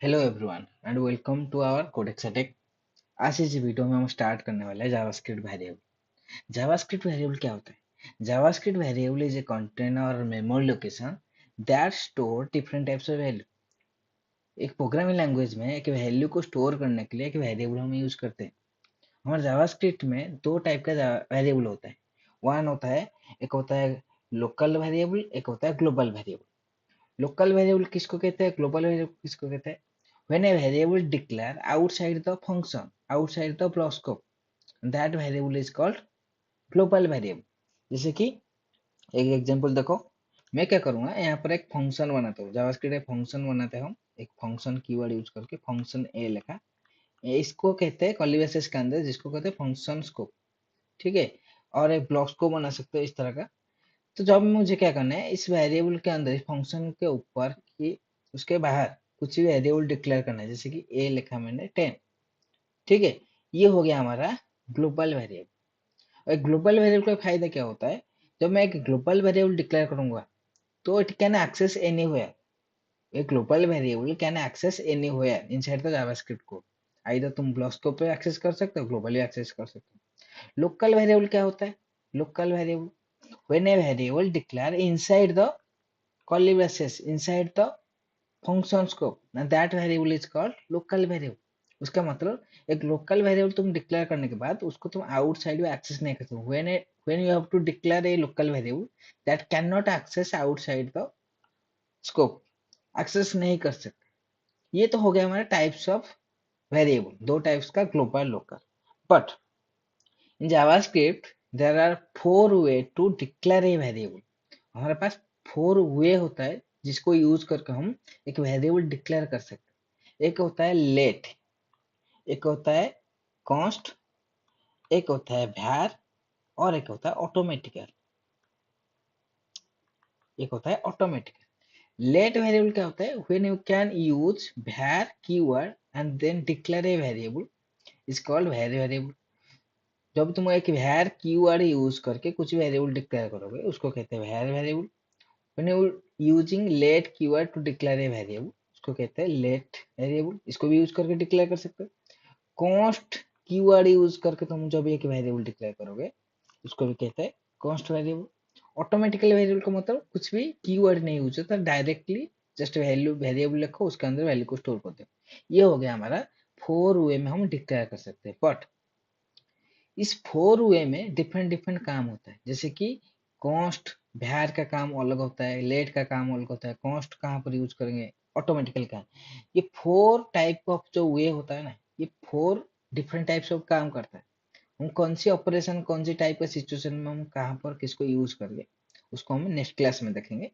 Hello everyone and welcome to our Codex Attack. आज इस video में हम स्टार्ट करने वाले हैं जावास्क्रिप्ट वेरिएबल। जावास्क्रिप्ट वेरिएबल क्या होता है? JavaScript variable is a container और memory location that store different types of value. एक प्रोग्रामिंग लैंग्वेज में एक वैल्यू को स्टोर करने के लिए एक वेरिएबल हम यूज करते हैं। हमारे जावास्क्रिप्ट में दो टाइप का वेरिएबल होता है। वन होता है, एक होता है लोकल वेरिएबल, एक होता है ग्लोबल वेरिएबल। लोकल वेरिएबल किसको कहते हैं, ग्लोबल वेरिएबल किसको कहते हैं? When a variable declare outside the function, outside the block scope, that variable is called global variable। जैसे कि एक एग्जांपल देखो, मैं क्या करूंगा, यहाँ पर एक फंक्शन बनाता हूँ। जावास्क्रिप्ट एक फंक्शन बनाते हैं हम, एक फंक्शन कीवर्ड यूज करके फंक्शन ए लिखा। इसको कहते हैं कर्ली ब्रेसेस के अंदर, जिसको कहते हैं फंक्शन स्कोप। ठीक है, और एक ब्लॉक स्कोप बना सकते हो इस तरह का। तो जब मुझे क्या करना है, इस वेरिएबल के अंदर, इस फंक्शन के ऊपर कि उसके बाहर कुछ भी वेरिएबल डिक्लेयर करना है। जैसे कि ए लिखा मैंने 10। ठीक है, ये हो गया हमारा ग्लोबल वेरिएबल। और ग्लोबल वेरिएबल का फायदा क्या होता है? जब मैं एक ग्लोबल वेरिएबल डिक्लेयर करूंगा तो it can access anywhere. A global variable can access anywhere inside the JavaScript code। Either तुम ब्लॉक स्कोप पे एक्सेस कर सकते हो, ग्लोबली एक्सेस कर सकते हो। लोकल वेरिएबल क्या होता है? Local variable when a variable declare inside the curly braces, inside the function scope, that variable is called local variable. उसका मतलब एक लोकल वेरिएबल तुम डिक्लेयर करने के बाद उसको तुम आउटसाइड में एक्सेस नहीं कर सकते। When you have to declare a local variable that can not access outside the scope, access नहीं कर सकते। ये तो हो गया हमारे टाइप्स ऑफ वेरिएबल, दो टाइप्स का, global local. But in JavaScript there are four way to declare a variable. हमारे पास फोर वे होता है जिसको यूज करके हम एक वेरिएबल डिक्लेयर कर सकते हैं। एक होता है लेट, एक होता है कॉन्स्ट, एक होता है var, और एक होता है ऑटोमेटिकल। एक होता है ऑटोमेटिकल। लेट वेरिएबल क्या होता है? When you can use var keyword and then declare a variable is called var variable. जब तुम एक var कीवर्ड यूज करके कुछ वेरिएबल डिक्लेयर करोगे उसको कहते हैं var variable. When you using let keyword to declare a variable उसको कहते हैं लेट वेरिएबल। इसको भी यूज करके डिक्लेयर कर सकते हो। कॉन्स्ट कीवर्ड यूज करके तुम जब एक वेरिएबल डिक्लेयर करोगे उसको भी कहते हैं कॉन्स्ट वेरिएबल। ऑटोमेटिकल वेरिएबल का मतलब कुछ भी कीवर्ड नहीं यूज होता, डायरेक्टली जस्ट वैल्यू वेरिएबल रखो, उसके अंदर वैल्यू को स्टोर कर दो। ये हो गया हमारा फोर वे में हम डिक्लेयर कर सकते हैं। बट इस फोर वे में डिफरेंट डिफरेंट काम होता है। जैसे कि कॉस्ट भैर का काम अलग होता है, लेट का काम अलग होता है, कॉस्ट कहाँ पर यूज करेंगे, ऑटोमेटिकल का। ये फोर टाइप ऑफ जो वे होता है ना, ये फोर डिफरेंट टाइप्स ऑफ काम करता है। हम कौन सी ऑपरेशन, कौन सी टाइप का सिचुएशन में हम कहाँ पर किसको यूज करेंगे उसको हम नेक्स्ट क्लास में देखेंगे।